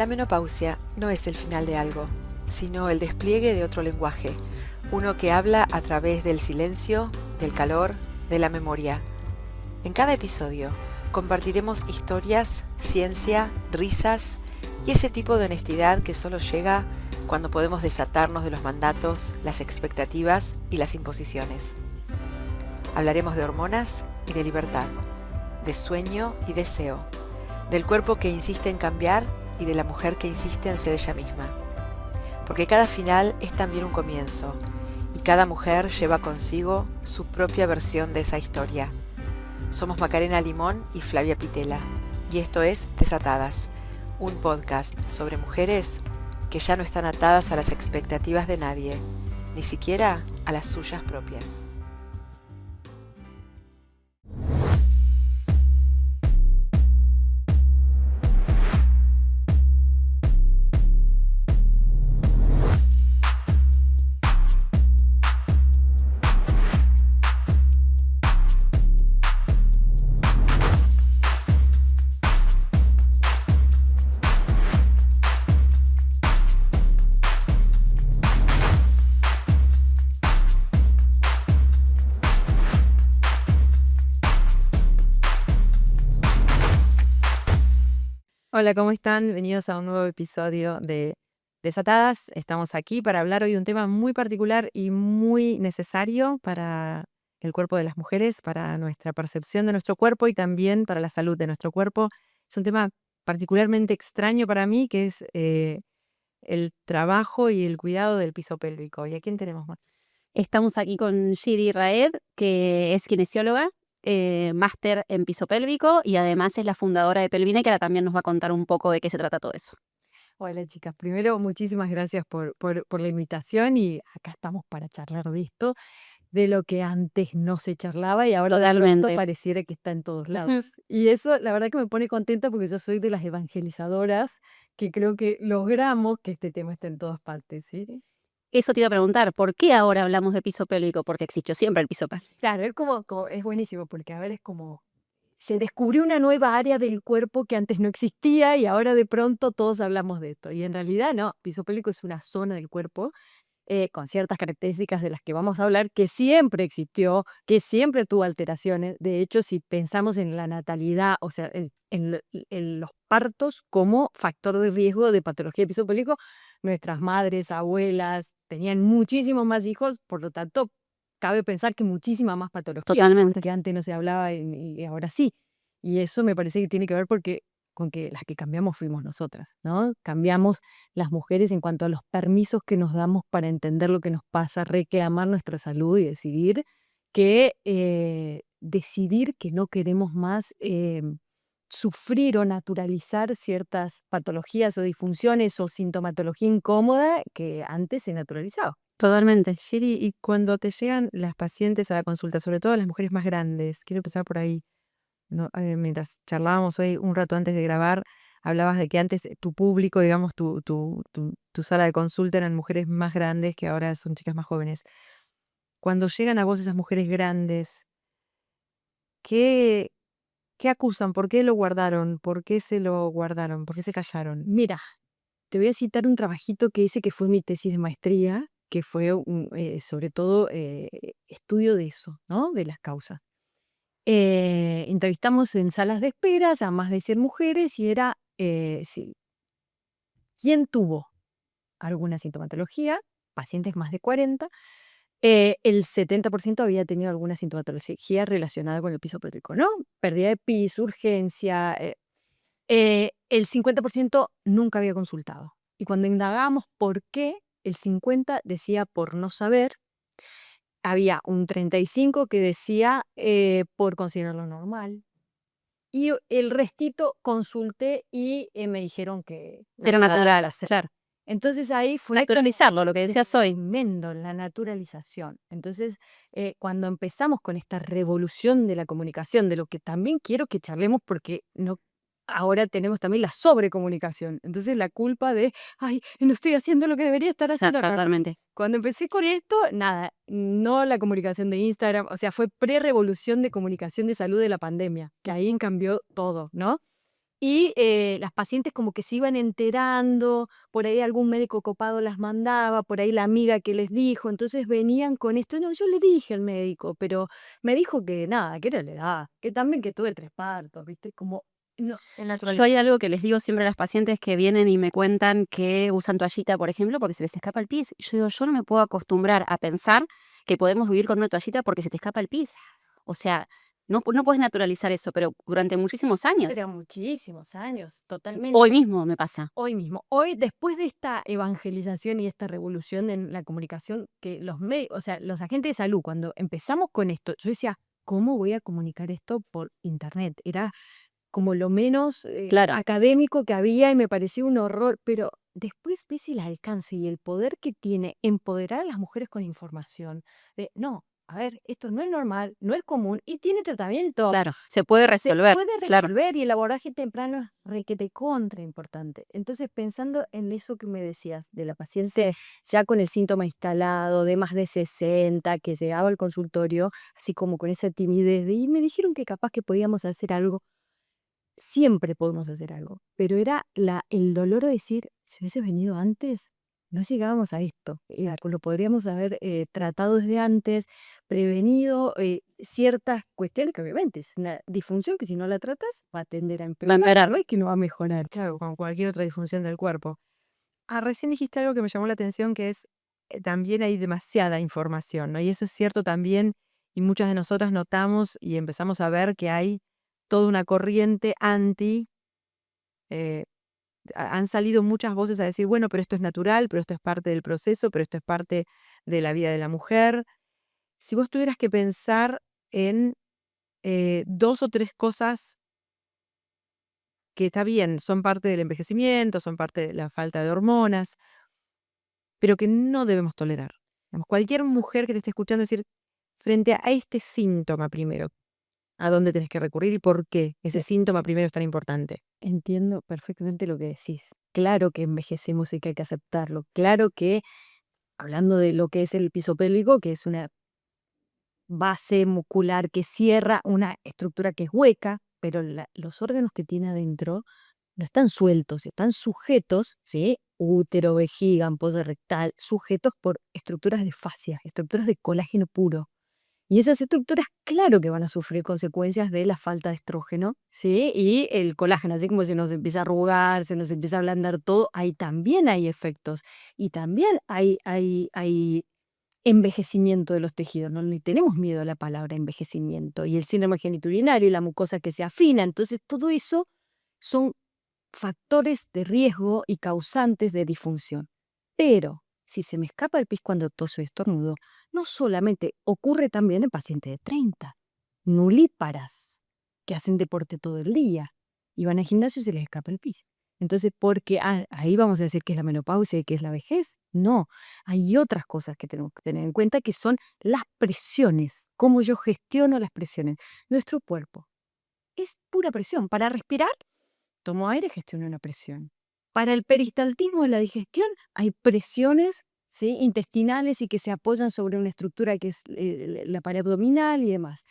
La menopausia no es el final de algo, sino el despliegue de otro lenguaje, uno que habla a través del silencio, del calor, de la memoria. En cada episodio compartiremos historias, ciencia, risas y ese tipo de honestidad que solo llega cuando podemos desatarnos de los mandatos, las expectativas y las imposiciones. Hablaremos de hormonas y de libertad, de sueño y deseo, del cuerpo que insiste en cambiar y de la mujer que insiste en ser ella misma. Porque cada final es también un comienzo, y cada mujer lleva consigo su propia versión de esa historia. Somos Macarena Limón y Flavia Pitela, y esto es Desatadas, un podcast sobre mujeres que ya no están atadas a las expectativas de nadie, ni siquiera a las suyas propias. Hola, ¿cómo están? Bienvenidos a un nuevo episodio de Desatadas. Estamos aquí para hablar hoy de un tema muy particular y muy necesario para el cuerpo de las mujeres, para nuestra percepción de nuestro cuerpo y también para la salud de nuestro cuerpo. Es un tema particularmente extraño para mí, que es el trabajo y el cuidado del piso pélvico. ¿Y a quién tenemos más? Estamos aquí con Giri Raed, que es kinesióloga, máster en piso pélvico y además es la fundadora de Pelvine, que ahora también nos va a contar un poco de qué se trata todo eso. Hola chicas, primero muchísimas gracias por la invitación y acá estamos para charlar de esto, de lo que antes no se charlaba y ahora de pronto Totalmente. pareciera que está en todos lados. Y eso la verdad que me pone contenta porque yo soy de las evangelizadoras que creo que logramos que este tema esté en todas partes, ¿sí? Eso te iba a preguntar, ¿por qué ahora hablamos de piso pélvico? Porque existió siempre el piso pélvico. Claro, es es buenísimo porque a ver, es como se descubrió una nueva área del cuerpo que antes no existía y ahora de pronto todos hablamos de esto. Y en realidad no, piso pélvico es una zona del cuerpo con ciertas características de las que vamos a hablar, que siempre existió, que siempre tuvo alteraciones. De hecho, si pensamos en la natalidad, o sea, en los partos como factor de riesgo de patología de piso pélvico, nuestras madres, abuelas tenían muchísimos más hijos, por lo tanto, cabe pensar que muchísima más patología, Totalmente. que antes no se hablaba y ahora sí. Y eso me parece que tiene que ver con que las que cambiamos fuimos nosotras, ¿no? Cambiamos las mujeres en cuanto a los permisos que nos damos para entender lo que nos pasa, reclamar nuestra salud y decidir que no queremos más sufrir o naturalizar ciertas patologías o disfunciones o sintomatología incómoda que antes se naturalizaba. Totalmente. Shiri, y cuando te llegan las pacientes a la consulta, sobre todo las mujeres más grandes, quiero empezar por ahí. No, mientras charlábamos hoy un rato antes de grabar, hablabas de que antes tu público, digamos, tu sala de consulta eran mujeres más grandes que ahora son chicas más jóvenes. Cuando llegan a vos esas mujeres grandes, ¿qué, qué acusan? ¿Por qué lo guardaron? ¿Por qué se lo guardaron? ¿Por qué se callaron? Mira, te voy a citar un trabajito que hice que fue mi tesis de maestría, que fue sobre todo estudio de eso, ¿no? De las causas. Entrevistamos en salas de esperas a más de 100 mujeres y era quién tuvo alguna sintomatología, pacientes más de 40, el 70% había tenido alguna sintomatología relacionada con el piso pélvico, ¿no? Pérdida de piso, urgencia. El 50% nunca había consultado. Y cuando indagábamos por qué, el 50% decía por no saber. Había un 35% que decía por considerarlo normal. Y el restito consulté y me dijeron que Era natural, claro. entonces ahí fue Naturalizarlo, lo que decías hoy. tremendo la naturalización. Entonces, cuando empezamos con esta revolución de la comunicación, de lo que también quiero que charlemos porque no, ahora tenemos también la sobrecomunicación. Entonces la culpa de, ay, no estoy haciendo lo que debería estar haciendo acá. Totalmente. Cuando empecé con esto, nada, no la comunicación de Instagram, o sea, fue pre-revolución de comunicación de salud de la pandemia, que ahí cambió todo, ¿no? Y las pacientes como que se iban enterando, por ahí algún médico copado las mandaba, por ahí la amiga que les dijo, entonces venían con esto. No, yo le dije al médico, pero me dijo que nada, que era la edad, que también que tuve 3 partos, ¿viste? Como, no, el Yo naturalizar. hay algo que les digo siempre a las pacientes que vienen y me cuentan que usan toallita, por ejemplo, porque se les escapa el pis. Yo digo, yo no me puedo acostumbrar a pensar que podemos vivir con una toallita porque se te escapa el pis. O sea, no puedes naturalizar eso, pero durante muchísimos años. Pero muchísimos años, totalmente. Hoy mismo me pasa. Hoy mismo, hoy después de esta evangelización y esta revolución en la comunicación, que los medios, o sea, los agentes de salud, cuando empezamos con esto, yo decía, ¿cómo voy a comunicar esto por internet? Era como lo menos Claro. académico que había y me parecía un horror, pero después ves el alcance y el poder que tiene empoderar a las mujeres con información. De, no, a ver, esto no es normal, no es común y tiene tratamiento. Claro, se puede Se resolver. puede Claro. resolver y el abordaje temprano es requete contra importante. Entonces, pensando en eso que me decías, de la paciente ya con el síntoma instalado, de más de 60, que llegaba al consultorio, así como con esa timidez, y me dijeron que capaz que podíamos hacer algo. Siempre podemos hacer algo, pero era el dolor de decir, si hubieses venido antes, no llegábamos a esto. Lo podríamos haber tratado desde antes, prevenido ciertas cuestiones que obviamente es una disfunción que si no la tratas va a tender a empeorar, no es que no va a mejorar. Claro, con cualquier otra disfunción del cuerpo. Recién dijiste algo que me llamó la atención, que es también hay demasiada información, ¿no? Y eso es cierto también, y muchas de nosotras notamos y empezamos a ver que hay toda una corriente anti. eh, Han salido muchas voces a decir, bueno, pero esto es natural, pero esto es parte del proceso, pero esto es parte de la vida de la mujer. Si vos tuvieras que pensar en 2 o 3 cosas que está bien, son parte del envejecimiento, son parte de la falta de hormonas, pero que no debemos tolerar. Digamos, cualquier mujer que te esté escuchando decir, frente a este síntoma primero, ¿a dónde tenés que recurrir y por qué ese síntoma primero es tan importante? Entiendo perfectamente lo que decís. Claro que envejecemos y que hay que aceptarlo. Claro que, hablando de lo que es el piso pélvico, que es una base muscular que cierra una estructura que es hueca, pero los órganos que tiene adentro no están sueltos, están sujetos, ¿sí? Útero, vejiga, ampolla rectal, sujetos por estructuras de fascia, estructuras de colágeno puro. Y esas estructuras, claro que van a sufrir consecuencias de la falta de estrógeno, ¿sí? Y el colágeno, así como se nos empieza a arrugar, se nos empieza a ablandar todo, ahí también hay efectos. Y también hay envejecimiento de los tejidos, no le tenemos miedo a la palabra envejecimiento, y el síndrome genitourinario y la mucosa que se afina, entonces todo eso son factores de riesgo y causantes de disfunción. Pero si se me escapa el pis cuando toso y estornudo, no solamente ocurre también en pacientes de 30, nulíparas, que hacen deporte todo el día y van al gimnasio y se les escapa el pis. Entonces, porque ahí vamos a decir que es la menopausia y que es la vejez. No, hay otras cosas que tenemos que tener en cuenta que son las presiones, cómo yo gestiono las presiones. Nuestro cuerpo es pura presión. Para respirar, tomo aire, gestiono una presión. Para el peristaltismo de la digestión hay presiones, ¿sí? Intestinales y que se apoyan sobre una estructura que es la pared abdominal y demás.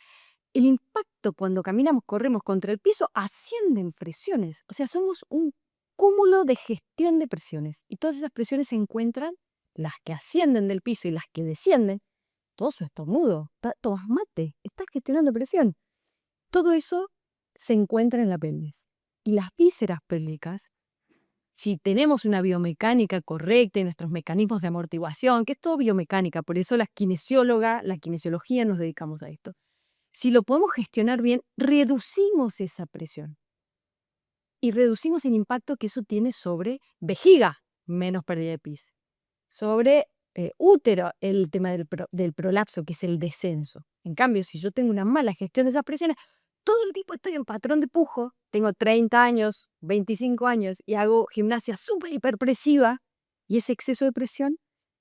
El impacto cuando caminamos, corremos contra el piso, ascienden presiones. O sea, somos un cúmulo de gestión de presiones. Y todas esas presiones se encuentran, las que ascienden del piso y las que descienden. Todo eso es estornudo, tomas mate, estás gestionando presión. Todo eso se encuentra en la pelvis. Y las vísceras pélvicas, si tenemos una biomecánica correcta y nuestros mecanismos de amortiguación, que es todo biomecánica, por eso la kinesiología nos dedicamos a esto. Si lo podemos gestionar bien, reducimos esa presión. Y reducimos el impacto que eso tiene sobre vejiga, menos pérdida de pis. Sobre útero, el tema del prolapso, que es el descenso. En cambio, si yo tengo una mala gestión de esas presiones, todo el tiempo estoy en patrón de pujo, tengo 30 años, 25 años y hago gimnasia súper hiperpresiva, y ese exceso de presión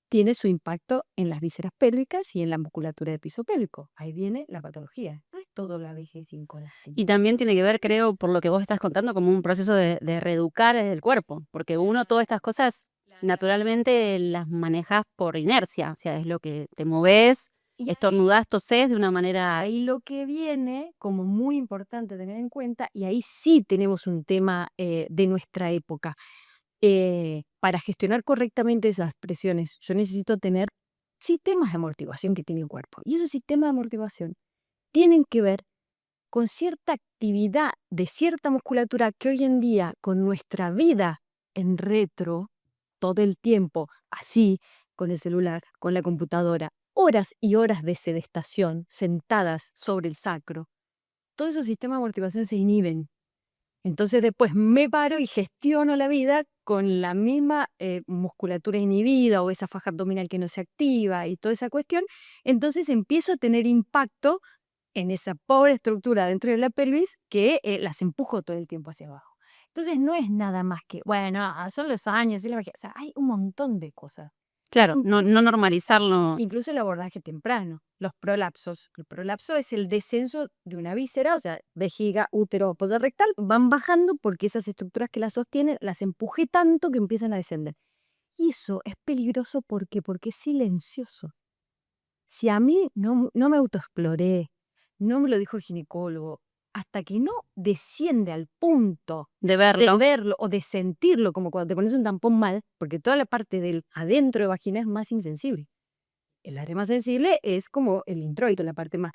tiene su impacto en las vísceras pélvicas y en la musculatura del piso pélvico. Ahí viene la patología. No es todo la vejez sin colágeno. Y también tiene que ver, creo, por lo que vos estás contando, como un proceso de reeducar el cuerpo, porque uno todas estas cosas naturalmente las manejas por inercia, o sea, es lo que te moves. estornudás, tosés de una manera... Ahí lo que viene como muy importante tener en cuenta, y ahí sí tenemos un tema de nuestra época. Para gestionar correctamente esas presiones, yo necesito tener sistemas de amortiguación que tiene el cuerpo. Y esos sistemas de amortiguación tienen que ver con cierta actividad de cierta musculatura que hoy en día, con nuestra vida en retro, todo el tiempo, así, con el celular, con la computadora, horas y horas de sedestación, sentadas sobre el sacro, todos esos sistemas de amortiguación se inhiben. Entonces después me paro y gestiono la vida con la misma musculatura inhibida o esa faja abdominal que no se activa y toda esa cuestión. Entonces empiezo a tener impacto en esa pobre estructura dentro de la pelvis que las empujo todo el tiempo hacia abajo. Entonces no es nada más que, bueno, son los años, es la vejez. O sea, hay un montón de cosas. Claro, no normalizarlo. Incluso el abordaje temprano, los prolapsos. El prolapso es el descenso de una víscera, o sea, vejiga, útero, fosa rectal, van bajando porque esas estructuras que las sostienen las empujé tanto que empiezan a descender. Y eso es peligroso porque es silencioso. Si a mí no me autoexploré, no me lo dijo el ginecólogo, hasta que no desciende al punto De de verlo. verlo o de sentirlo, como cuando te pones un tampón mal, porque toda la parte del adentro de vagina es más insensible. El área más sensible es como el introito, la parte más.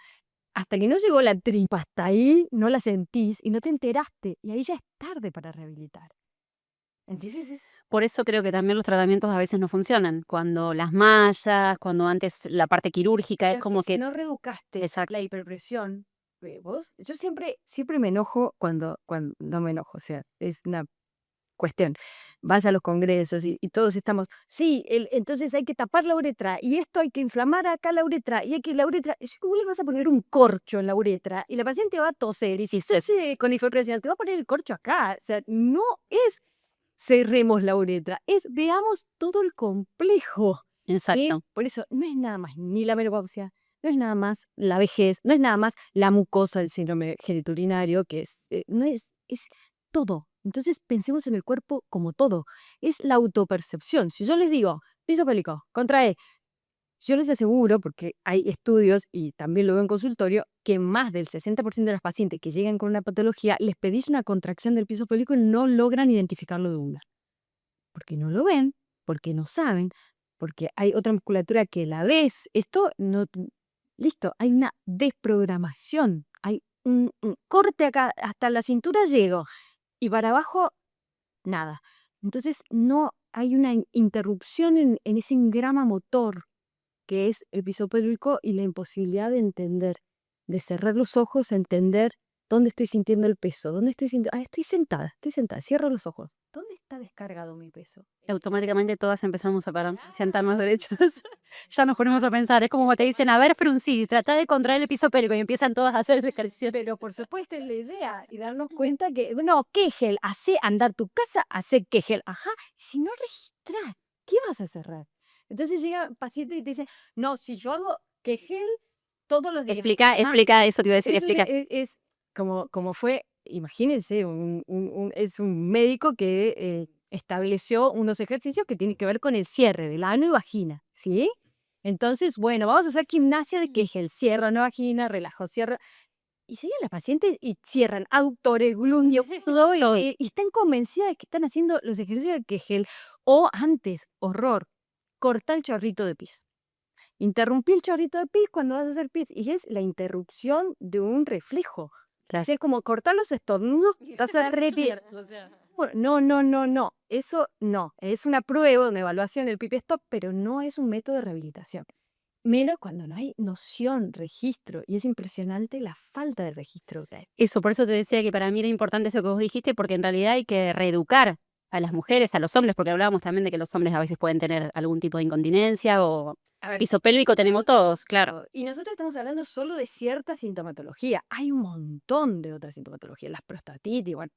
Hasta que no llegó la tripa, hasta ahí no la sentís y no te enteraste. Y ahí ya es tarde para rehabilitar. Entonces Por eso creo que también los tratamientos a veces no funcionan. Cuando las mallas, cuando antes la parte quirúrgica, es como si que... no reeducaste Exacto. la hiperpresión, yo siempre me enojo cuando no me enojo, o sea, es una cuestión. Vas a los congresos y todos estamos, sí, entonces hay que tapar la uretra y esto hay que inflamar acá la uretra y hay que la uretra, ¿cómo le vas a poner un corcho en la uretra? Y la paciente va a toser y si tose con hiperpresión te va a poner el corcho acá, o sea, no es cerremos la uretra, es veamos todo el complejo. ¿Sí? Exacto. Por eso no es nada más ni la menopausia, no es nada más la vejez, no es nada más la mucosa del síndrome genitourinario, que no es todo. Entonces pensemos en el cuerpo como todo. Es la autopercepción. Si yo les digo, piso pélvico, contrae, yo les aseguro, porque hay estudios y también lo veo en consultorio, que más del 60% de las pacientes que llegan con una patología les pedís una contracción del piso pélvico y no logran identificarlo de una. Porque no lo ven, porque no saben, porque hay otra musculatura que la ves. Esto no... Listo, hay una desprogramación, hay un corte acá, hasta la cintura llego, y para abajo, nada. Entonces no hay una interrupción en ese engrama motor que es el piso pélvico y la imposibilidad de entender, de cerrar los ojos, entender dónde estoy sintiendo el peso, dónde estoy sintiendo, estoy sentada, cierro los ojos. ¿Dónde está descargado mi peso? Automáticamente todas empezamos a parar, sentarnos derechos. Ya nos ponemos a pensar, es como te dicen, a ver, fruncí, trata de contraer el piso pélvico y empiezan todas a hacer el ejercicio. Pero por supuesto es la idea y darnos cuenta que, no, Kegel, hace andar tu casa, hace Kegel. Ajá, si no registrar, ¿qué vas a cerrar? Entonces llega un paciente y te dice, no, si yo hago Kegel todos los días. Explica eso, te iba a decir, Eso explica. es como fue, imagínense, es un médico que estableció unos ejercicios que tienen que ver con el cierre del ano y vagina, ¿sí? Entonces, bueno, vamos a hacer gimnasia de Kegel, cierra una vagina, relajo, cierra. Y siguen las pacientes y cierran aductores, glúteos, todo, y están convencidas de que están haciendo los ejercicios de Kegel. O antes, horror, corta el chorrito de pis. Interrumpí el chorrito de pis cuando vas a hacer pis. Y es la interrupción de un reflejo. Así es como cortar los estornudos, estás a repetir. No. Eso no. Es una prueba, una evaluación del pipi stop, pero no es un método de rehabilitación. Menos cuando no hay noción, registro. Y es impresionante la falta de registro que hay. Eso, por eso te decía que para mí era importante eso que vos dijiste, porque en realidad hay que reeducar a las mujeres, a los hombres, porque hablábamos también de que los hombres a veces pueden tener algún tipo de incontinencia o A ver, piso pélvico tenemos todos, claro. y nosotros estamos hablando solo de cierta sintomatología. Hay un montón de otras sintomatologías. Las prostatitis, igual,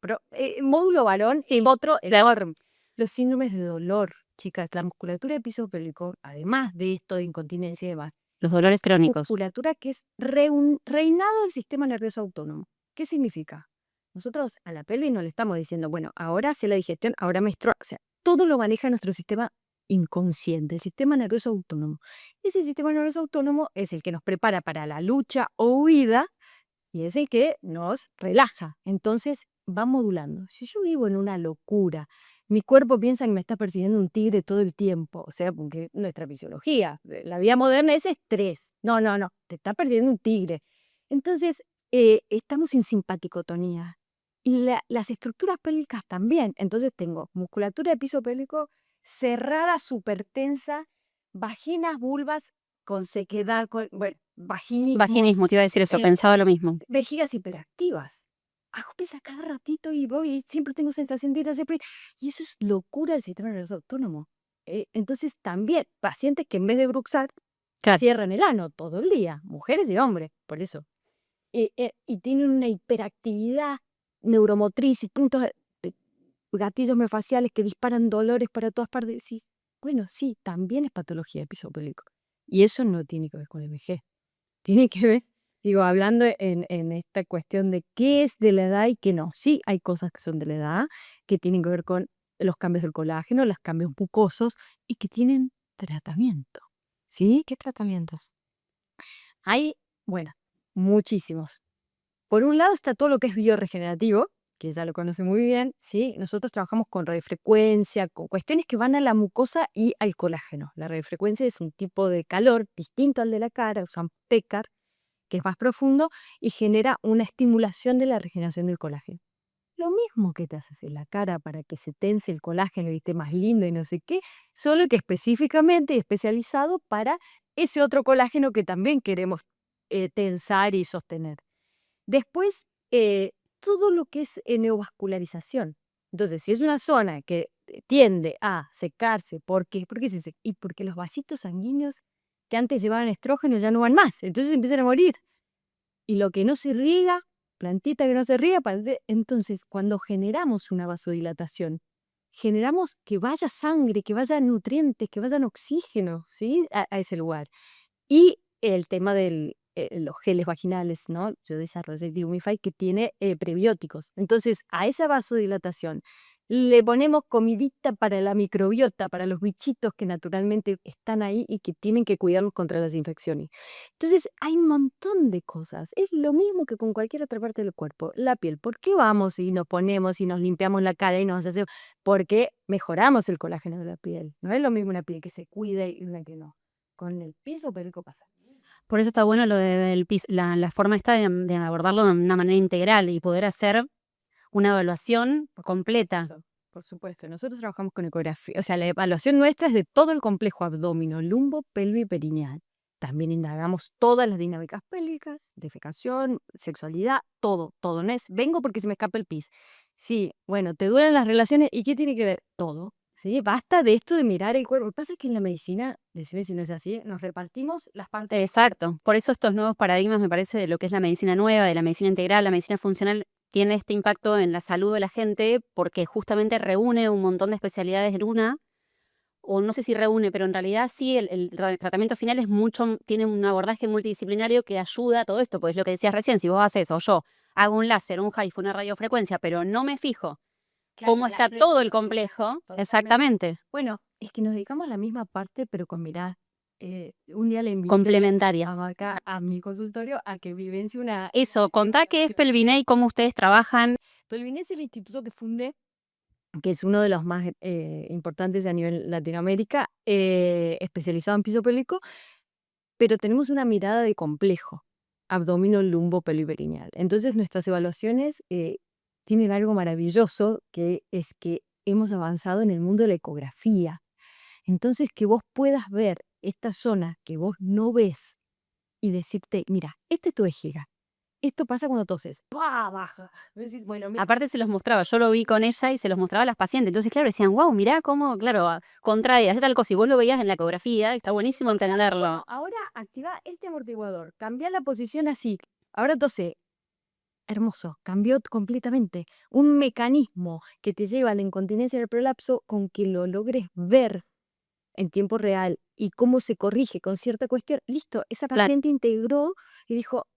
módulo varón, Sí, otro enorme. Los síndromes de dolor, chicas, la musculatura de piso pélvico, además de esto de incontinencia y demás, Los dolores crónicos. musculatura que es reinado del sistema nervioso autónomo. ¿Qué significa? Nosotros a la pelvis no le estamos diciendo, bueno, ahora hace la digestión, ahora menstrua. O sea, todo lo maneja nuestro sistema inconsciente, el sistema nervioso autónomo. Ese sistema nervioso autónomo es el que nos prepara para la lucha o huida y es el que nos relaja. Entonces va modulando. Si yo vivo en una locura, mi cuerpo piensa que me está persiguiendo un tigre todo el tiempo, o sea, porque nuestra fisiología, la vida moderna es estrés. No, no, no, te está persiguiendo un tigre. Entonces, estamos en simpaticotonía. Y las estructuras pélvicas también. Entonces tengo musculatura de piso pélvico cerrada, súper tensa, vaginas, vulvas con sequedad, bueno, vaginismos, Vaginismo, te iba a decir eso, eh, pensaba lo mismo. vejigas hiperactivas. Hago pis cada ratito y voy y siempre tengo sensación de ir a hacer pis. Y eso es locura del sistema nervioso autónomo. Entonces también pacientes que en vez de bruxar Claro. cierran el ano todo el día, mujeres y hombres, por eso. Y tienen una hiperactividad neuromotriz y puntos de gatillos miofasciales que disparan dolores para todas partes. Sí, bueno, sí, también es patología de piso pélvico. Y eso no tiene que ver con el vejez. Tiene que ver, digo, hablando en esta cuestión de qué es de la edad y qué no. Sí, hay cosas que son de la edad, que tienen que ver con los cambios del colágeno, los cambios mucosos y que tienen tratamiento. ¿Sí? ¿Qué tratamientos? Hay, bueno, muchísimos. Por un lado está todo lo que es bioregenerativo, que ya lo conoce muy bien, ¿sí? Nosotros trabajamos con radiofrecuencia, con cuestiones que van a la mucosa y al colágeno. La radiofrecuencia es un tipo de calor distinto al de la cara, usan PECAR, que es más profundo y genera una estimulación de la regeneración del colágeno. Lo mismo que te haces en la cara para que se tense el colágeno y esté más lindo y no sé qué, solo que específicamente especializado para ese otro colágeno que también queremos tensar y sostener. Después, todo lo que es neovascularización. Entonces, si es una zona que tiende a secarse, ¿por qué? ¿Por qué se seca? Y porque los vasitos sanguíneos que antes llevaban estrógeno ya no van más, entonces empiezan a morir. Y lo que no se riega, plantita que no se riega, entonces cuando generamos una vasodilatación, generamos que vaya sangre, que vaya nutrientes, que vayan oxígeno, ¿sí? A ese lugar. Y el tema de los geles vaginales, ¿no? Yo desarrollé Diumify que tiene prebióticos. Entonces, a esa vasodilatación le ponemos comidita para la microbiota, para los bichitos que naturalmente están ahí y que tienen que cuidarnos contra las infecciones. Entonces, hay un montón de cosas. Es lo mismo que con cualquier otra parte del cuerpo. La piel, ¿por qué vamos y nos ponemos y nos limpiamos la cara y nos hacemos? Porque mejoramos el colágeno de la piel. No es lo mismo una piel que se cuida y una que no. Con el piso pélvico pasa. Por eso está bueno lo del piso, la forma esta de abordarlo de una manera integral y poder hacer una evaluación completa. Por supuesto, nosotros trabajamos con ecografía, o sea, la evaluación nuestra es de todo el complejo abdomino, lumbo, pelvis y perineal. También indagamos todas las dinámicas pélvicas, defecación, sexualidad, todo, todo. No es, vengo porque se me escapa el pis. Sí, bueno, te duelen las relaciones, ¿y qué tiene que ver? Todo. ¿Sí? Basta de esto de mirar el cuerpo. Lo que pasa es que en la medicina, decime si no es así, nos repartimos las partes. Exacto. Por eso estos nuevos paradigmas, me parece, de lo que es la medicina nueva, de la medicina integral, la medicina funcional, tiene este impacto en la salud de la gente porque justamente reúne un montón de especialidades en una, o no sé si reúne, pero en realidad sí, el tratamiento final es tiene un abordaje multidisciplinario que ayuda a todo esto, pues lo que decías recién, si vos haces o yo hago un láser, un HIFU, una radiofrecuencia, pero no me fijo cómo está todo el complejo, exactamente, Bueno, es que nos dedicamos a la misma parte, pero con mirada. Un día le invité complementaria. acá a mi consultorio a que vivencie una... Eso, contá qué es Pelviné y cómo ustedes trabajan. Pelviné es el instituto que fundé, que es uno de los más importantes a nivel Latinoamérica, especializado en piso pélvico, pero tenemos una mirada de complejo, abdomino, lumbo, pelviperineal. Entonces nuestras evaluaciones tienen algo maravilloso, que es que hemos avanzado en el mundo de la ecografía. Entonces que vos puedas ver esta zona que vos no ves y decirte, mira, esta es tu vejiga. Esto pasa cuando toses. ¡Pah! Baja. Decís, bueno, mira. Aparte se los mostraba, yo lo vi con ella y se los mostraba a las pacientes. Entonces, claro, decían, wow, mirá cómo, claro, contrae, hace tal cosa. Y vos lo veías en la ecografía, está buenísimo entenderlo. Bueno, ahora activa este amortiguador, cambia la posición así. Ahora tose. Hermoso, cambió completamente. Un mecanismo que te lleva a la incontinencia del prolapso con que lo logres ver en tiempo real y cómo se corrige con cierta cuestión. Listo, esa Claro. paciente integró y dijo,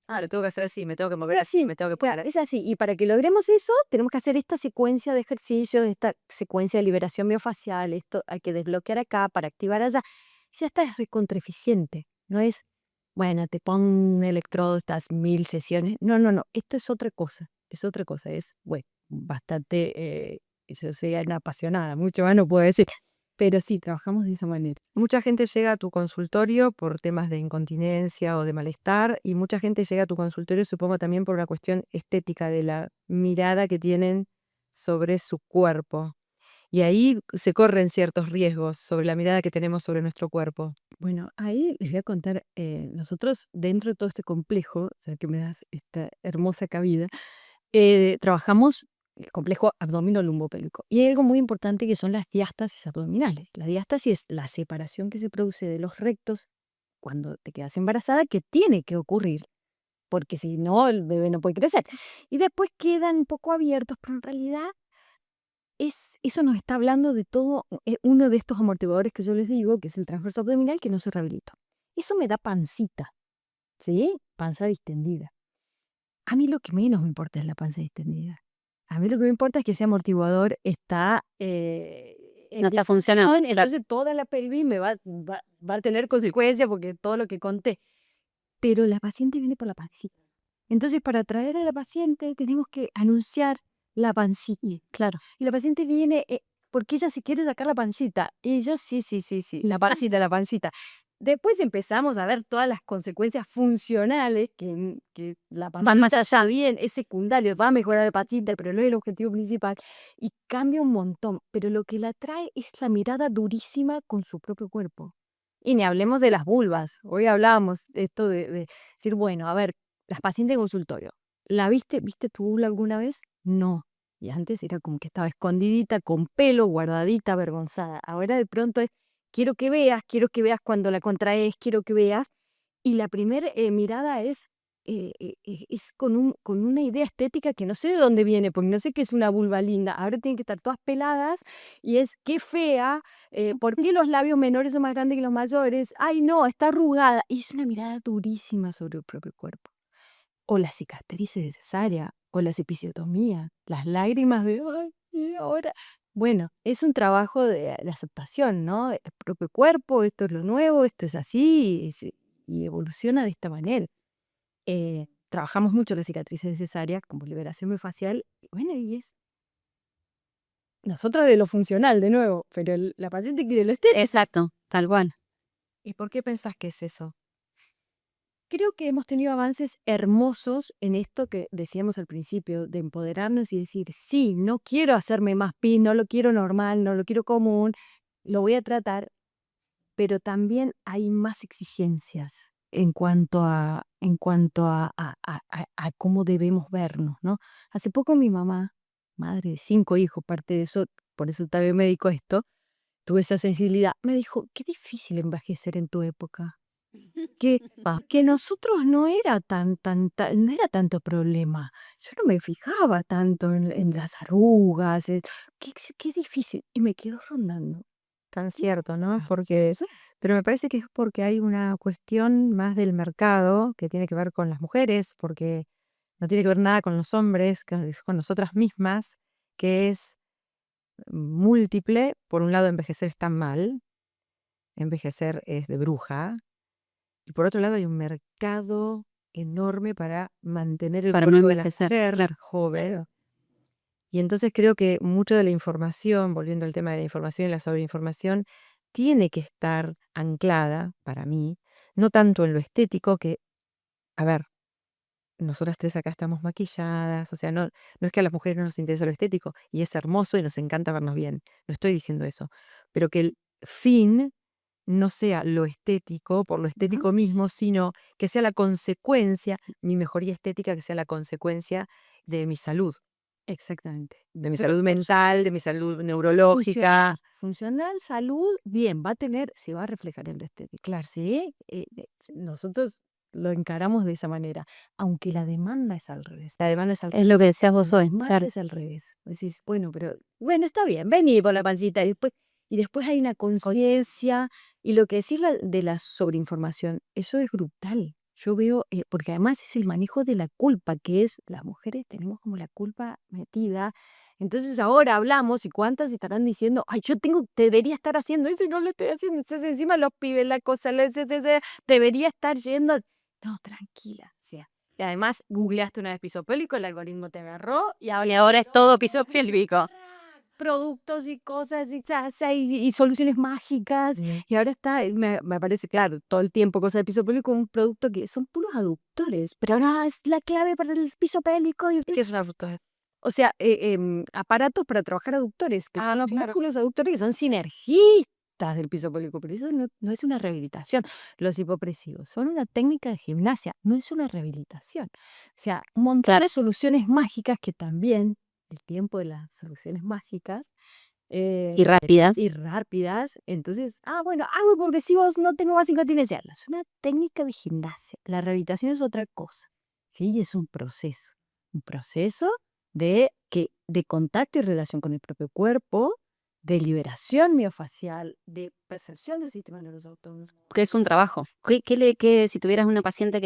Lo tengo que hacer así, me tengo que mover Es así, así, me tengo que claro, poner. es así. Y para que logremos eso, tenemos que hacer esta secuencia de ejercicios, esta secuencia de liberación miofacial, esto hay que desbloquear acá para activar allá. Ya está, es recontraeficiente. No es, bueno, te pongo un electrodo, estas 1000 sesiones. No, no, no, esto es otra cosa. Es otra cosa, es, bueno, bastante, yo soy una apasionada, mucho más no puedo decir. Pero sí, trabajamos de esa manera. Mucha gente llega a tu consultorio por temas de incontinencia o de malestar y mucha gente llega a tu consultorio supongo también por una cuestión estética de la mirada que tienen sobre su cuerpo. Y ahí se corren ciertos riesgos sobre la mirada que tenemos sobre nuestro cuerpo. Bueno, ahí les voy a contar, nosotros dentro de todo este complejo, o sea, que me das esta hermosa cabida, trabajamos el complejo abdominolumbopélvico. Y hay algo muy importante que son las diástasis abdominales. La diástasis es la separación que se produce de los rectos cuando te quedas embarazada, que tiene que ocurrir, porque si no, el bebé no puede crecer. Y después quedan un poco abiertos, pero en realidad eso nos está hablando de todo, uno de estos amortiguadores que yo les digo, que es el transverso abdominal, que no se rehabilita. Eso me da pancita, ¿sí? Panza distendida. A mí lo que menos me importa es la panza distendida. A mí lo que me importa es que ese amortiguador está en No está funcionando. disfunción, entonces toda la pelvis me va a tener consecuencias porque todo lo que conté. Pero la paciente viene por la pancita. Entonces, para traer a la paciente tenemos que anunciar la pancita. Claro. Y la paciente viene porque ella se quiere sacar la pancita. Y yo, sí, la pancita, la pancita. Después empezamos a ver todas las consecuencias funcionales que van más allá, bien, es secundario, va a mejorar la pancita, pero no es el objetivo principal. Y cambia un montón. Pero lo que la trae es la mirada durísima con su propio cuerpo. Y ni hablemos de las vulvas. Hoy hablábamos de esto de decir, bueno, a ver, las pacientes de consultorio, ¿la viste tu vulva alguna vez? No. Y antes era como que estaba escondidita, con pelo, guardadita, avergonzada. Ahora de pronto es, quiero que veas cuando la contraes, quiero que veas. Y la primera mirada es con una idea estética que no sé de dónde viene, porque no sé qué es una vulva linda. Ahora tienen que estar todas peladas y es, qué fea, ¿por qué los labios menores son más grandes que los mayores? Ay, no, está arrugada. Y es una mirada durísima sobre el propio cuerpo. O las cicatrices de cesárea, o las episiotomía, las lágrimas de, ay, ¿y ahora? Bueno, es un trabajo de aceptación, ¿no? El propio cuerpo, esto es lo nuevo, esto es así, y evoluciona de esta manera. Trabajamos mucho las cicatrices de cesárea como liberación miofascial, y bueno, y es nosotros de lo funcional, de nuevo, pero la paciente quiere lo estético. Exacto, tal cual. ¿Y por qué pensás que es eso? Creo que hemos tenido avances hermosos en esto que decíamos al principio, de empoderarnos y decir, sí, no quiero hacerme más pis, no lo quiero normal, no lo quiero común, lo voy a tratar, pero también hay más exigencias en cuanto a cómo debemos vernos, ¿no? Hace poco mi mamá, madre de 5 hijos, parte de eso, por eso también me dedico a esto, tuve esa sensibilidad, me dijo, qué difícil envejecer en tu época. Que nosotros no era no era tanto problema. Yo no me fijaba tanto en las arrugas, qué difícil. Y me quedo rondando. Tan cierto, ¿no? Pero me parece que es porque hay una cuestión más del mercado que tiene que ver con las mujeres, porque no tiene que ver nada con los hombres, es con nosotras mismas, que es múltiple. Por un lado, envejecer está mal, envejecer es de bruja, y por otro lado hay un mercado enorme para mantener el Para no cuerpo de la envejecer, mujer claro. joven. Claro. Y entonces creo que mucho de la información, volviendo al tema de la información y la sobreinformación, tiene que estar anclada, para mí, no tanto en lo estético, que, a ver, nosotras tres acá estamos maquilladas, o sea, no es que a las mujeres no nos interesa lo estético, y es hermoso y nos encanta vernos bien, no estoy diciendo eso, pero que el fin no sea lo estético, por lo estético mismo, sino que sea la consecuencia, mi mejoría estética, que sea la consecuencia de mi salud. Exactamente. De mi Pero salud mental, de mi salud neurológica. Funcional, salud, bien, se va a reflejar en lo estético. Claro. ¿Sí? Nosotros lo encaramos de esa manera, aunque la demanda es al revés. La demanda es al Es lo que decías vos La hoy, demanda claro. es al revés. Decís, bueno, está bien, vení por la pancita. Y después hay una conciencia. Y lo que decís de la sobreinformación, eso es brutal. Yo veo, porque además es el manejo de la culpa, que es, las mujeres tenemos como la culpa metida. Entonces ahora hablamos y cuántas estarán diciendo, ay, debería estar haciendo eso y no lo estoy haciendo. Entonces encima los pibes, la cosa, debería estar yendo. No, tranquila, o sea. Y además googleaste una vez piso pélvico, el algoritmo te agarró y ahora es todo piso pélvico. productos y cosas y soluciones mágicas. Y ahora está, me parece claro, todo el tiempo cosas de piso pélvico, un producto que son puros aductores, pero ahora es la clave para el piso pélvico. ¿Qué es una fructosa? O sea, aparatos para trabajar aductores, que son los claro. músculos aductores que son sinergistas del piso pélvico, pero eso no es una rehabilitación. Los hipopresivos son una técnica de gimnasia, no es una rehabilitación. O sea, un montón de soluciones mágicas que también, el tiempo de las soluciones mágicas, Y rápidas. y rápidas. Entonces, bueno, hago hipopresivos, no tengo más incontinencia. No, es una técnica de gimnasia. La rehabilitación es otra cosa. ¿Sí? Y es un proceso. Un proceso de contacto y relación con el propio cuerpo, de liberación miofacial, de percepción del sistema nervioso autónomo. Que es un trabajo. Si tuvieras una paciente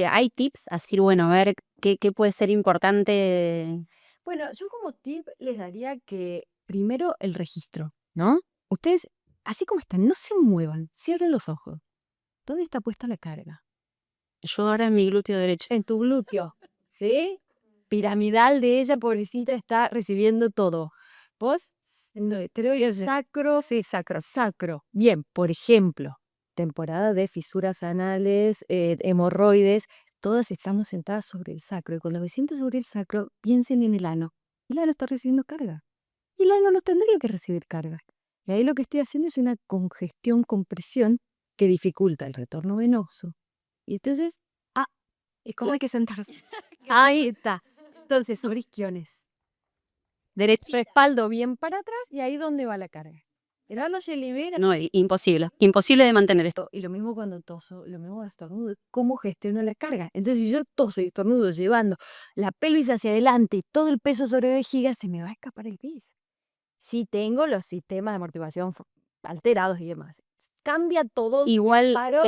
hay tips, así, bueno, a ver, ¿qué puede ser importante? Bueno, yo como tip les daría que primero el registro, ¿no? Ustedes, así como están, no se muevan, cierren los ojos. ¿Dónde está puesta la carga? Yo ahora en mi glúteo derecho. En tu glúteo, ¿sí? Piramidal de ella, pobrecita, está recibiendo todo. Vos, sacro, Sí, sacro. sacro. Bien, por ejemplo, temporada de fisuras anales, hemorroides, todas estamos sentadas sobre el sacro. Y cuando me siento sobre el sacro, piensen en el ano. El ano está recibiendo carga. Y el ano no tendría que recibir carga. Y ahí lo que estoy haciendo es una congestión, compresión que dificulta el retorno venoso. Y entonces, ¿Y cómo hay que sentarse? ahí está. Entonces, sobre isquiones. Derecho. Respaldo bien para atrás y ahí donde va la carga. El ano se libera. No, imposible. Imposible de mantener esto. Y lo mismo cuando toso, lo mismo cuando estornudo. ¿Cómo gestiono la carga? Entonces, si yo toso y estornudo llevando la pelvis hacia adelante y todo el peso sobre vejiga, se me va a escapar el pis. Si tengo los sistemas de amortiguación alterados y demás. Cambia todo. Igual, Paro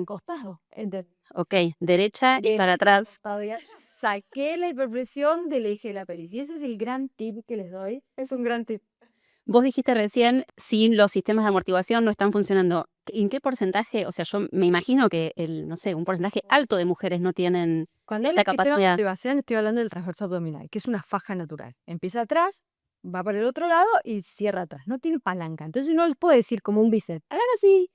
costado. ok, derecha y para atrás. Todavía saqué la hiperpresión del eje de la pelvis. Y ese es el gran tip que les doy. Es un gran tip. Vos dijiste recién, si los sistemas de amortiguación no están funcionando, ¿en qué porcentaje? O sea, yo me imagino que un porcentaje alto de mujeres no tienen Cuando esta capacidad. Amortiguación, estoy hablando del transverso abdominal, que es una faja natural. Empieza atrás, va para el otro lado y cierra atrás. No tiene palanca. Entonces no les puedo decir como un bíceps, hagan así,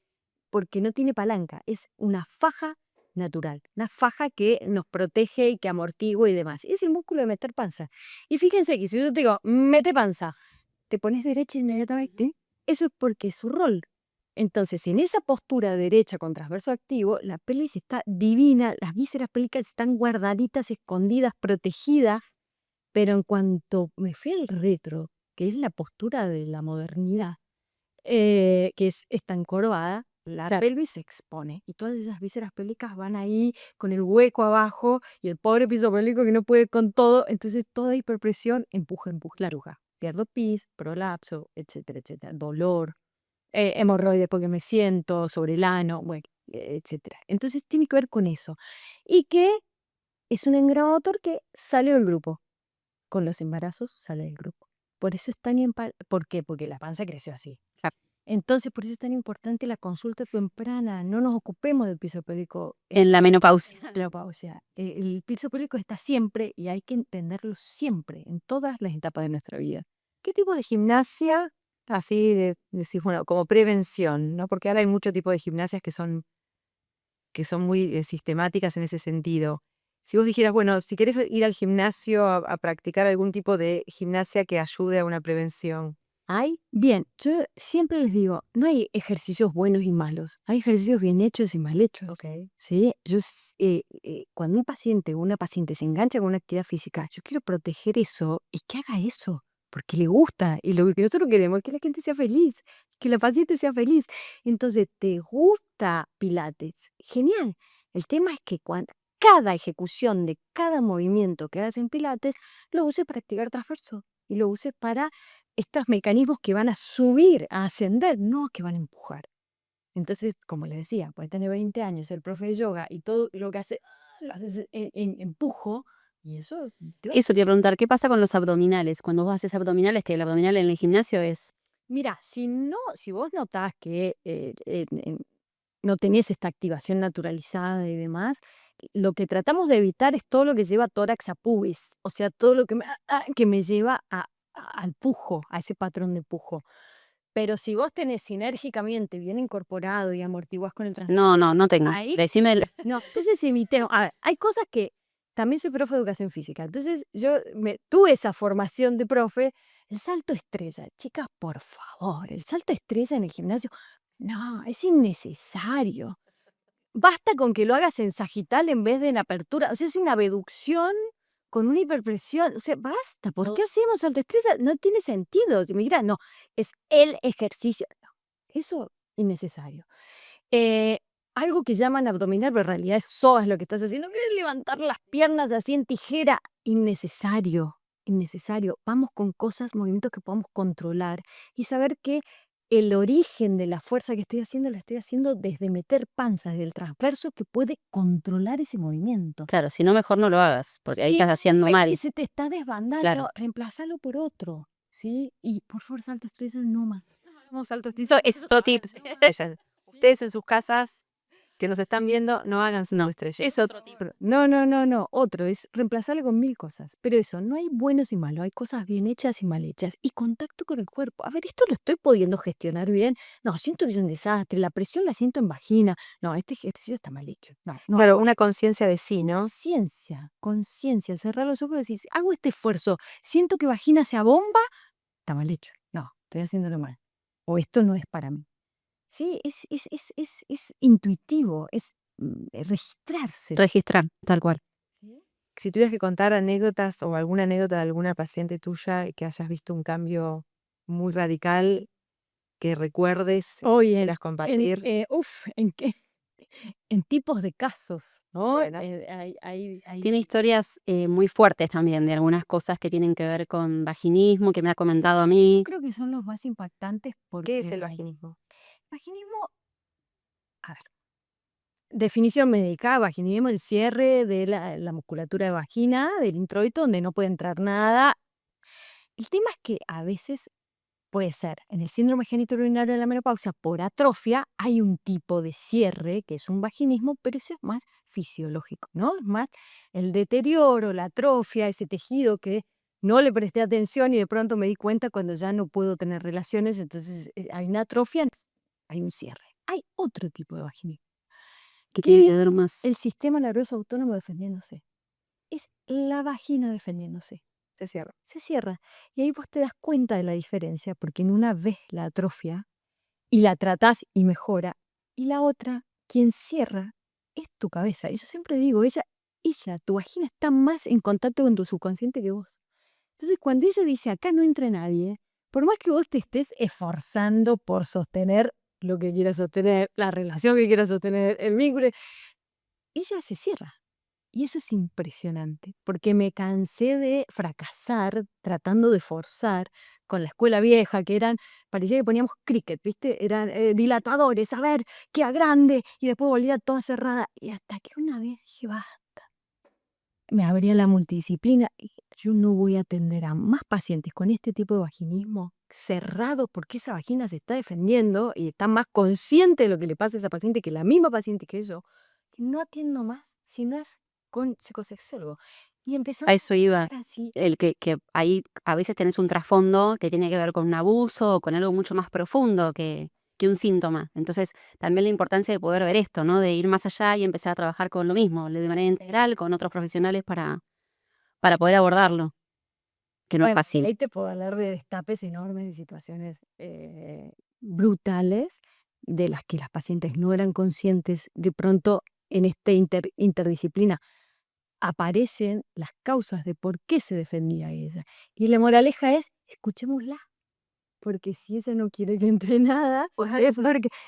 porque no tiene palanca. Es una faja natural, una faja que nos protege y que amortigua y demás. Es el músculo de meter panza. Y fíjense que si yo te digo, mete panza, te pones derecha inmediatamente, eso es porque es su rol. Entonces, en esa postura derecha con transverso activo, la pelvis está divina, las vísceras pélvicas están guardaditas, escondidas, protegidas, pero en cuanto me fui al retro, que es la postura de la modernidad, que está encorvada, la pelvis se expone y todas esas vísceras pélvicas van ahí con el hueco abajo y el pobre piso pélvico que no puede con todo, entonces toda hiperpresión empuja la aguja. Pierdo pis, prolapso, etcétera, etcétera, dolor, hemorroides porque me siento sobre el ano, bueno, etcétera. Entonces tiene que ver con eso. Y que es un engravator que sale del grupo. Con los embarazos sale del grupo. Por eso es tan ¿por qué? Porque la panza creció así. Entonces, por eso es tan importante la consulta temprana. No nos ocupemos del piso pélvico En la menopausia. El piso pélvico está siempre y hay que entenderlo siempre, en todas las etapas de nuestra vida. ¿Qué tipo de gimnasia, así decir, bueno, como prevención, ¿no? Porque ahora hay mucho tipo de gimnasias que son muy sistemáticas en ese sentido. Si vos dijeras, bueno, si querés ir al gimnasio a practicar algún tipo de gimnasia que ayude a una prevención, ¿hay? Bien, yo siempre les digo, no hay ejercicios buenos y malos, hay ejercicios bien hechos y mal hechos. ¿Sí? Cuando un paciente o una paciente se engancha con una actividad física, yo quiero proteger eso y que haga eso, porque le gusta. Y lo que nosotros queremos es que la gente sea feliz, que la paciente sea feliz. Entonces, ¿te gusta Pilates? Genial. El tema es que cada ejecución de cada movimiento que hagas en Pilates, lo uses para activar transverso y lo uses para estos mecanismos que van a subir, a ascender, no que van a empujar. Entonces, como les decía, puede tener 20 años, el profe de yoga y todo lo que hace, lo haces en empujo y eso te va. Eso te iba a preguntar, ¿qué pasa con los abdominales? Cuando vos haces abdominales, que el abdominal en el gimnasio es... Mira, si vos notás que no tenés esta activación naturalizada y demás, lo que tratamos de evitar es todo lo que lleva tórax a pubis, o sea, todo lo que me lleva al pujo, a ese patrón de pujo. Pero si vos tenés sinérgicamente bien incorporado y amortiguás con el No, no tengo. ahí, Decime no, entonces evitemos. A ver, hay cosas que también soy profe de educación física. Entonces yo tuve esa formación de profe. El salto estrella, chicas, por favor, el salto estrella en el gimnasio, no, es innecesario. Basta con que lo hagas en sagital en vez de en apertura. O sea, es una abducción con una hiperpresión. O sea, basta. ¿Por qué hacemos salto estrella? No tiene sentido. Si me dirán, no, es el ejercicio. No, eso innecesario. Algo que llaman abdominal, pero en realidad es psoas lo que estás haciendo, que es levantar las piernas así en tijera. Innecesario, innecesario. Vamos con cosas, movimientos que podamos controlar y saber que el origen de la fuerza que estoy haciendo, la estoy haciendo desde meter panza, desde el transverso que puede controlar ese movimiento. Claro, si no, mejor no lo hagas, porque ahí Sí, estás haciendo mal. y se te está desbandando, Claro. reemplazalo por otro, ¿sí? Y por favor, salto estrella no más. Hagamos salto estrella. Eso es otro tip. Ustedes en sus casas que nos están viendo, no hagan salto No, estrella. es otro tip. No, otro es reemplazarlo con 1000 cosas. Pero eso, no hay buenos y malos, hay cosas bien hechas y mal hechas. Y contacto con el cuerpo. A ver, ¿esto lo estoy pudiendo gestionar bien? No, siento que es un desastre, la presión la siento en vagina. No, este ejercicio está mal hecho. No, Claro, una conciencia de sí, ¿no? conciencia, cerrar los ojos y decir, hago este esfuerzo, siento que vagina se abomba, está mal hecho. No, estoy haciéndolo mal. O esto no es para mí. Sí, es intuitivo, es registrarse. Registrar, tal cual. Si tuvieras que contar anécdotas o alguna anécdota de alguna paciente tuya que hayas visto un cambio muy radical que recuerdes, Hoy quieras compartir. en tipos de casos, ¿no? Bueno. Tiene historias muy fuertes también de algunas cosas que tienen que ver con vaginismo, que me ha comentado a mí. Creo que son los más impactantes porque ¿Qué es el vaginismo? vaginismo, a ver, definición médica, vaginismo, el cierre de la musculatura de vagina, del introito, donde no puede entrar nada. El tema es que a veces puede ser en el síndrome genitourinario de la menopausia por atrofia, hay un tipo de cierre que es un vaginismo, pero eso es más fisiológico, ¿no? Es más el deterioro, la atrofia, ese tejido que no le presté atención y de pronto me di cuenta cuando ya no puedo tener relaciones, entonces hay una atrofia, hay un cierre. Hay otro tipo de vaginismo, Que tiene que ver más. el sistema nervioso autónomo defendiéndose. Es la vagina defendiéndose. Se cierra. Se cierra. Y ahí vos te das cuenta de la diferencia, porque en una ves la atrofia y la tratás y mejora, y la otra, quien cierra, es tu cabeza. Y yo siempre digo, ella, tu vagina está más en contacto con tu subconsciente que vos. Entonces, cuando ella dice, acá no entra nadie, por más que vos te estés esforzando por sostener lo que quieras sostener, la relación que quieras sostener, el vínculo, ella se cierra. Y eso es impresionante, porque me cansé de fracasar tratando de forzar con la escuela vieja, que parecía que poníamos cricket, ¿viste? Eran dilatadores, a ver, queda grande, y después volvía toda cerrada. Y hasta que una vez dije, basta, me abría la multidisciplina y yo no voy a atender a más pacientes con este tipo de vaginismo cerrado porque esa vagina se está defendiendo y está más consciente de lo que le pasa a esa paciente que la misma paciente que yo, que no atiendo más, si no es con psicosexólogo. Y empezamos A eso iba. así. El que ahí a veces tenés un trasfondo que tiene que ver con un abuso o con algo mucho más profundo que un síntoma. Entonces, también la importancia de poder ver esto, ¿no? De ir más allá y empezar a trabajar con lo mismo, de manera integral, con otros profesionales para poder abordarlo, que no es Bueno, fácil. ahí te puedo hablar de destapes enormes, de situaciones brutales, de las que las pacientes no eran conscientes. De pronto, en esta interdisciplina, aparecen las causas de por qué se defendía ella. Y la moraleja es, escuchémosla. Porque si ella no quiere que entre nada,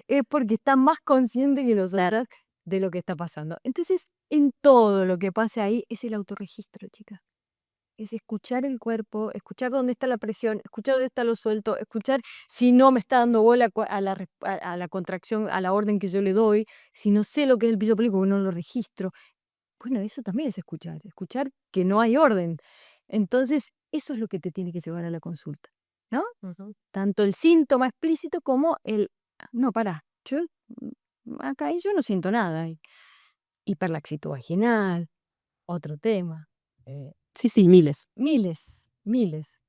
es porque está más consciente que nosotras de lo que está pasando. Entonces, en todo lo que pasa ahí es el autorregistro, chicas. es escuchar el cuerpo, escuchar dónde está la presión, escuchar dónde está lo suelto, escuchar si no me está dando bola a la contracción, a la orden que yo le doy, si no sé lo que es el piso pélvico, no lo registro. Bueno, eso también es escuchar que no hay orden. Entonces, eso es lo que te tiene que llevar a la consulta, ¿no? Ujú. Tanto el síntoma explícito como no, pará, acá yo no siento nada. Hiperlaxitud vaginal, otro tema. Sí, miles. Miles, miles.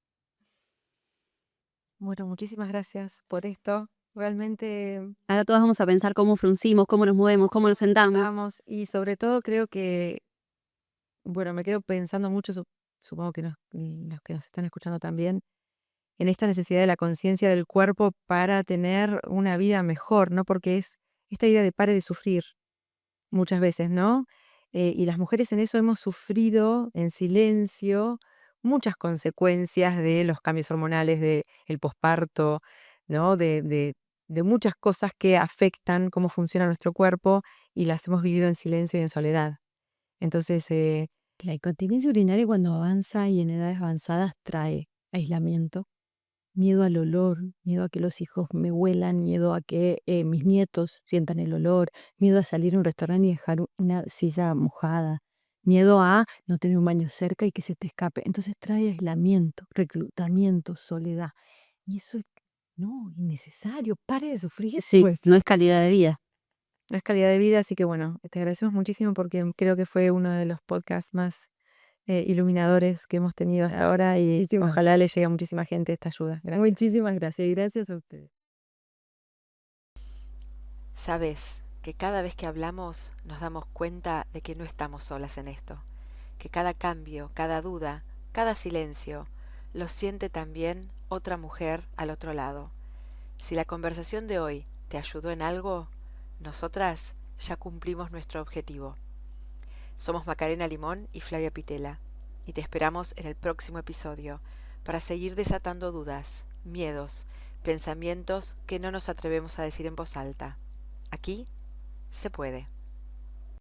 Bueno, muchísimas gracias por esto. Realmente Ahora todas vamos a pensar cómo fruncimos, cómo nos movemos, cómo nos sentamos. vamos, y sobre todo creo que, bueno, me quedo pensando mucho, supongo que los que nos están escuchando también, en esta necesidad de la conciencia del cuerpo para tener una vida mejor, ¿no? Porque es esta idea de pare de sufrir muchas veces, ¿no? Y las mujeres en eso hemos sufrido en silencio muchas consecuencias de los cambios hormonales, del posparto, ¿no? De muchas cosas que afectan cómo funciona nuestro cuerpo y las hemos vivido en silencio y en soledad. Entonces, La incontinencia urinaria cuando avanza y en edades avanzadas trae aislamiento, miedo al olor, miedo a que los hijos me huelan, miedo a que mis nietos sientan el olor, miedo a salir a un restaurante y dejar una silla mojada, miedo a no tener un baño cerca y que se te escape. Entonces trae aislamiento, reclutamiento, soledad. Y eso es, no, innecesario. Pare de sufrir, Sí, pues. no es calidad de vida. no es calidad de vida, así que bueno, te agradecemos muchísimo porque creo que fue uno de los podcasts más iluminadores que hemos tenido hasta ahora y Muchísimas ojalá le llegue a muchísima gente esta ayuda. Gracias. Muchísimas gracias y gracias a ustedes. Sabes que cada vez que hablamos nos damos cuenta de que no estamos solas en esto, que cada cambio, cada duda, cada silencio, lo siente también otra mujer al otro lado. Si la conversación de hoy te ayudó en algo, nosotras ya cumplimos nuestro objetivo. Somos Macarena Limón y Flavia Pitela, y te esperamos en el próximo episodio para seguir desatando dudas, miedos, pensamientos que no nos atrevemos a decir en voz alta. Aquí se puede.